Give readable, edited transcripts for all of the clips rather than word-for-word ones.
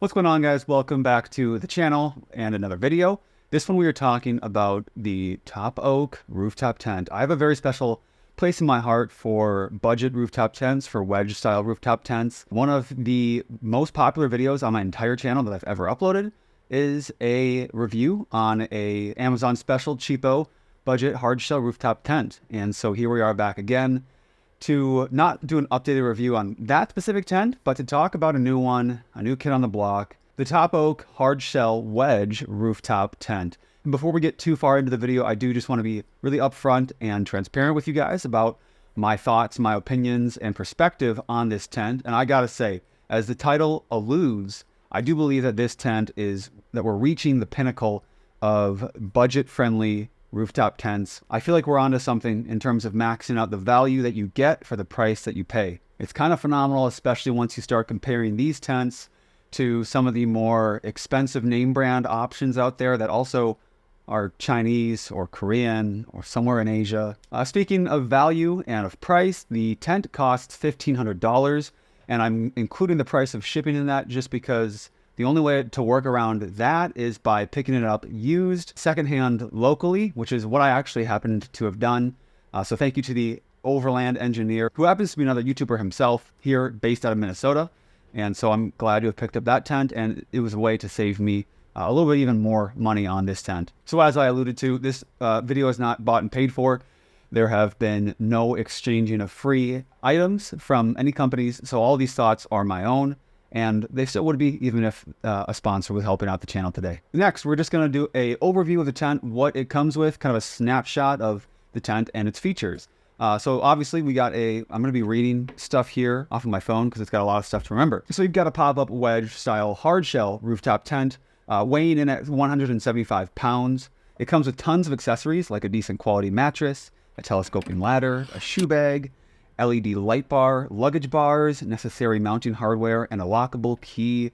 What's going on, guys? Welcome back to the channel and another video. This one we are talking about the TopOak Rooftop Tent. I have a very special place in my heart for budget rooftop tents, for wedge style rooftop tents. One of the most popular videos on my entire channel that I've ever uploaded is a review on a Amazon special cheapo budget hard shell rooftop tent. And so here we are back again to not do an updated review on that specific tent, but to talk about a new one, a new kid on the block, the TopOak Hard Shell Wedge Rooftop Tent. And before we get too far into the video, I do just want to be really upfront and transparent with you guys about my thoughts, my opinions, and perspective on this tent. And I gotta say, as the title alludes, I do believe that this tent that we're reaching the pinnacle of budget-friendly rooftop tents. I feel like we're onto something in terms of maxing out the value that you get for the price that you pay. It's kind of phenomenal, especially once you start comparing these tents to some of the more expensive name brand options out there that also are Chinese or Korean or somewhere in Asia. Speaking of value and of price, the tent costs $1,500, and I'm including the price of shipping in that just because the only way to work around that is by picking it up used, secondhand locally, which is what I actually happened to have done. So thank you to the Overland engineer, who happens to be another YouTuber himself here based out of Minnesota. And so I'm glad to have picked up that tent, and it was a way to save me a little bit even more money on this tent. So as I alluded to, this video is not bought and paid for. There have been no exchanging of free items from any companies. So all these thoughts are my own. And they still would be even if a sponsor was helping out the channel today. Next, we're just going to do a overview of the tent, what it comes with, kind of a snapshot of the tent and its features. So obviously I'm going to be reading stuff here off of my phone because it's got a lot of stuff to remember. So you've got a pop-up wedge style hard shell rooftop tent weighing in at 175 pounds. It comes with tons of accessories like a decent quality mattress, a telescoping ladder, a shoe bag, LED light bar, luggage bars, necessary mounting hardware, and a lockable key,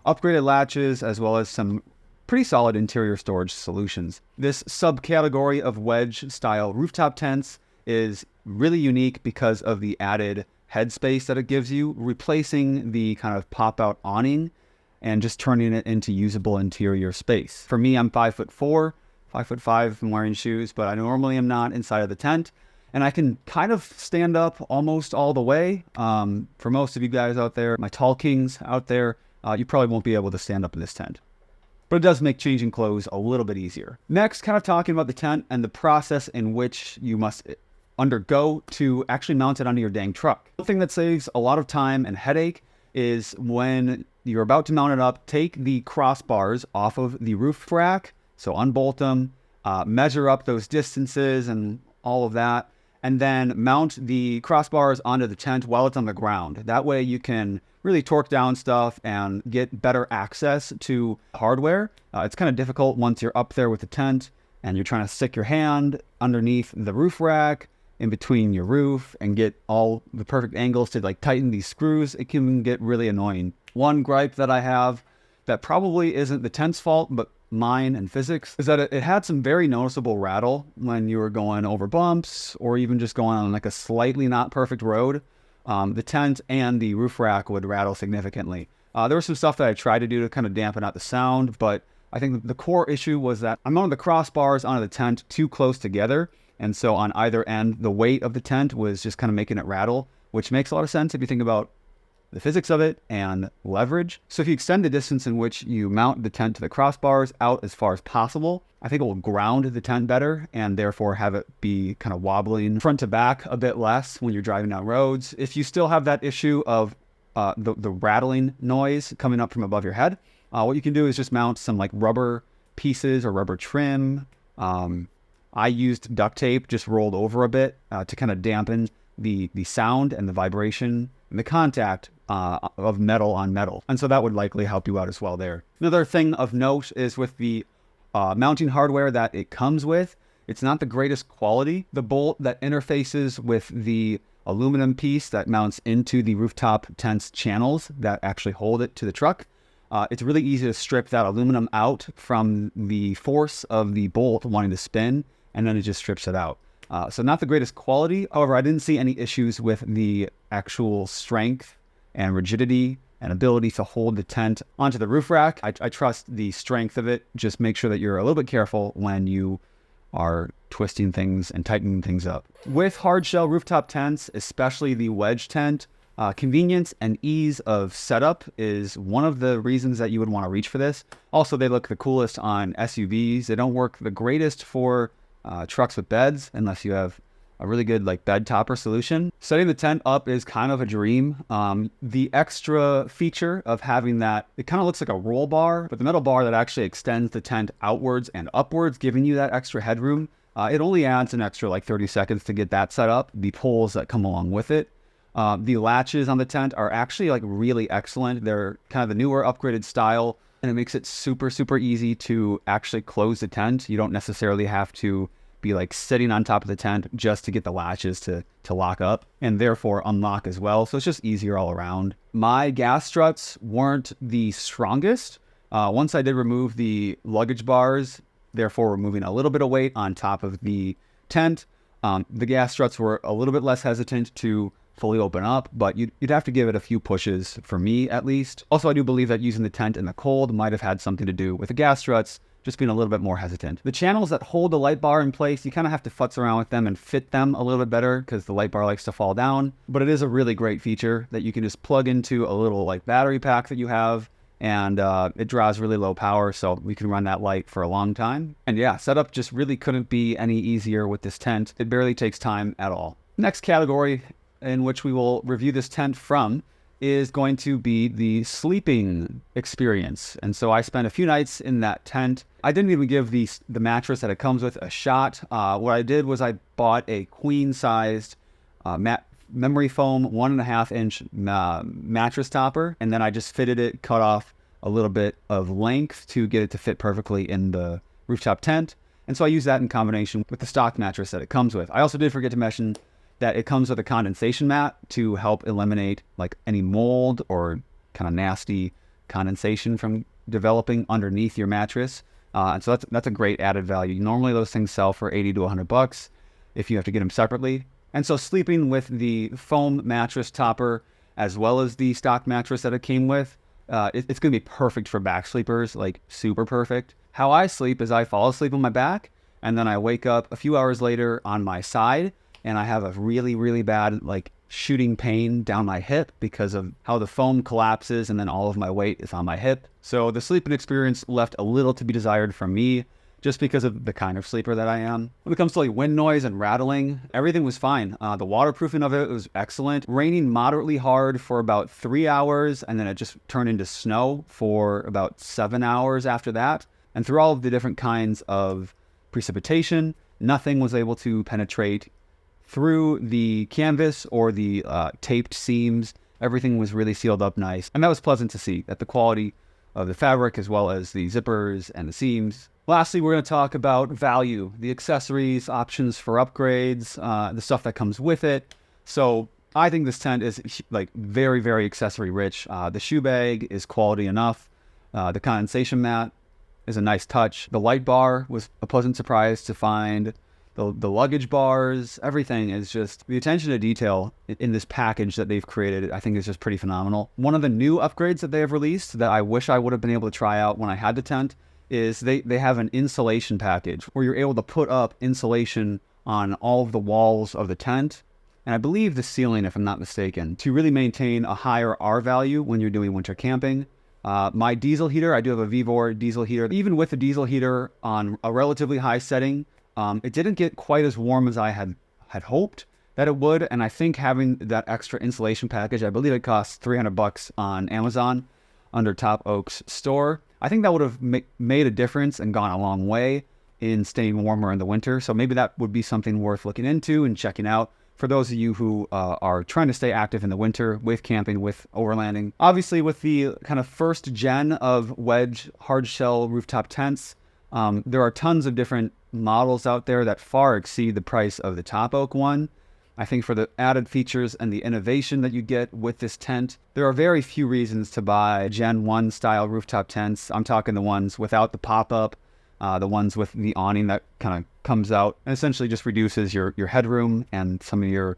upgraded latches, as well as some pretty solid interior storage solutions. This subcategory of wedge-style rooftop tents is really unique because of the added headspace that it gives you, replacing the kind of pop-out awning and just turning it into usable interior space. For me, I'm 5'4", 5'5", I'm wearing shoes, but I normally am not inside of the tent. And I can kind of stand up almost all the way. For most of you guys out there, my tall kings out there, you probably won't be able to stand up in this tent. But it does make changing clothes a little bit easier. Next, kind of talking about the tent and the process in which you must undergo to actually mount it onto your dang truck. The thing that saves a lot of time and headache is when you're about to mount it up, take the crossbars off of the roof rack, so unbolt them, measure up those distances and all of that, and then mount the crossbars onto the tent while it's on the ground. That way you can really torque down stuff and get better access to hardware. It's kind of difficult once you're up there with the tent and you're trying to stick your hand underneath the roof rack in between your roof and get all the perfect angles to like tighten these screws. It can get really annoying. One gripe that I have that probably isn't the tent's fault, but mine and physics, is that it had some very noticeable rattle when you were going over bumps or even just going on like a slightly not perfect road. The tent and the roof rack would rattle significantly. There was some stuff that I tried to do to kind of dampen out the sound, but I think the core issue was that I mounted the crossbars onto the tent too close together. And so on either end, the weight of the tent was just kind of making it rattle, which makes a lot of sense if you think about the physics of it and leverage. So if you extend the distance in which you mount the tent to the crossbars out as far as possible, I think it will ground the tent better and therefore have it be kind of wobbling front to back a bit less when you're driving down roads. If you still have that issue of the rattling noise coming up from above your head, what you can do is just mount some like rubber pieces or rubber trim. I used duct tape just rolled over a bit to kind of dampen the sound and the vibration and the contact of metal on metal. And so that would likely help you out as well there. Another thing of note is with the mounting hardware that it comes with, it's not the greatest quality. The bolt that interfaces with the aluminum piece that mounts into the rooftop tent's channels that actually hold it to the truck, it's really easy to strip that aluminum out from the force of the bolt wanting to spin, and then it just strips it out. So not the greatest quality. However, I didn't see any issues with the actual strength and rigidity and ability to hold the tent onto the roof rack. I trust the strength of it. Just make sure that you're a little bit careful when you are twisting things and tightening things up. With hard shell rooftop tents, especially the wedge tent, convenience and ease of setup is one of the reasons that you would want to reach for this. Also, they look the coolest on SUVs. They don't work the greatest for trucks with beds unless you have a really good like bed topper solution. Setting the tent up is kind of a dream. The extra feature of having that, it kind of looks like a roll bar, but the metal bar that actually extends the tent outwards and upwards, giving you that extra headroom. It only adds an extra like 30 seconds to get that set up. The poles that come along with it. The latches on the tent are actually like really excellent. They're kind of the newer upgraded style, and it makes it super, super easy to actually close the tent. You don't necessarily have to be like sitting on top of the tent just to get the latches to lock up and therefore unlock as well. So it's just easier all around. My gas struts weren't the strongest. Once I did remove the luggage bars, therefore removing a little bit of weight on top of the tent, the gas struts were a little bit less hesitant to fully open up, but you'd have to give it a few pushes, for me at least. Also, I do believe that using the tent in the cold might have had something to do with the gas struts just being a little bit more hesitant. The channels that hold the light bar in place, you kind of have to futz around with them and fit them a little bit better because the light bar likes to fall down. But it is a really great feature that you can just plug into a little like battery pack that you have, and it draws really low power, so we can run that light for a long time. And yeah, setup just really couldn't be any easier with this tent. It barely takes time at all. Next category in which we will review this tent from is going to be the sleeping experience. And so I spent a few nights in that tent. I didn't even give the mattress that it comes with a shot. What I did was I bought a queen-sized memory foam 1.5 inch mattress topper, and then I just fitted it, cut off a little bit of length to get it to fit perfectly in the rooftop tent. And so I used that in combination with the stock mattress that it comes with. I also did forget to mention that it comes with a condensation mat to help eliminate like any mold or kind of nasty condensation from developing underneath your mattress. And so that's a great added value. Normally those things sell for 80 to 100 bucks if you have to get them separately. And so sleeping with the foam mattress topper as well as the stock mattress that it came with, it's going to be perfect for back sleepers, like super perfect. How I sleep is I fall asleep on my back and then I wake up a few hours later on my side, and I have a really, really bad like shooting pain down my hip because of how the foam collapses and then all of my weight is on my hip. So the sleeping experience left a little to be desired from me just because of the kind of sleeper that I am. When it comes to like wind noise and rattling, everything was fine. The waterproofing of it was excellent. Raining moderately hard for about 3 hours, and then it just turned into snow for about 7 hours after that. And through all of the different kinds of precipitation, nothing was able to penetrate through the canvas or the taped seams. Everything was really sealed up nice. And that was pleasant to see, that the quality of the fabric as well as the zippers and the seams. Lastly, we're going to talk about value, the accessories, options for upgrades, the stuff that comes with it. So I think this tent is like very, very accessory rich. The shoe bag is quality enough. The condensation mat is a nice touch. The light bar was a pleasant surprise to find. The luggage bars, everything is just, the attention to detail in this package that they've created, I think is just pretty phenomenal. One of the new upgrades that they have released that I wish I would have been able to try out when I had the tent is they have an insulation package where you're able to put up insulation on all of the walls of the tent. And I believe the ceiling, if I'm not mistaken, to really maintain a higher R value when you're doing winter camping. My diesel heater, I do have a Vivor diesel heater. Even with the diesel heater on a relatively high setting, it didn't get quite as warm as I had hoped that it would. And I think having that extra insulation package, I believe it costs 300 bucks on Amazon under TopOak's store. I think that would have made a difference and gone a long way in staying warmer in the winter. So maybe that would be something worth looking into and checking out for those of you who are trying to stay active in the winter with camping, with overlanding. Obviously, with the kind of first gen of wedge hard shell rooftop tents, there are tons of different models out there that far exceed the price of the TopOak one. I think for the added features and the innovation that you get with this tent, there are very few reasons to buy Gen 1 style rooftop tents. I'm talking the ones without the pop-up, the ones with the awning that kind of comes out and essentially just reduces your headroom and some of your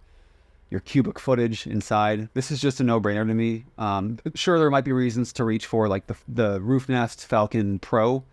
your cubic footage inside. This is just a no-brainer to me. Sure, there might be reasons to reach for like the Roof Nest Falcon Pro,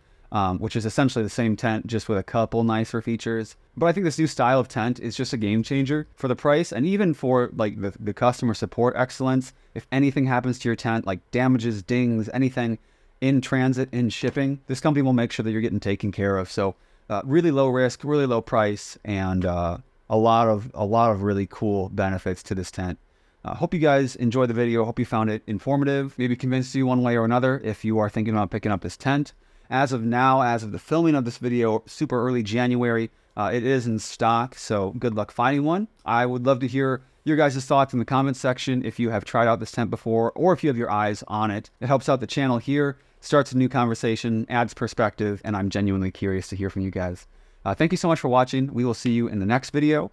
which is essentially the same tent, just with a couple nicer features. But I think this new style of tent is just a game changer for the price, and even for like the customer support excellence. If anything happens to your tent, like damages, dings, anything in transit, in shipping, this company will make sure that you're getting taken care of. So really low risk, really low price, and a lot of really cool benefits to this tent. Hope you guys enjoyed the video. Hope you found it informative, maybe convinced you one way or another if you are thinking about picking up this tent. As of now, as of the filming of this video, super early January, it is in stock, so good luck finding one. I would love to hear your guys' thoughts in the comments section if you have tried out this tent before, or if you have your eyes on it. It helps out the channel here, starts a new conversation, adds perspective, and I'm genuinely curious to hear from you guys. Thank you so much for watching. We will see you in the next video,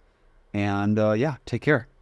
and yeah, take care.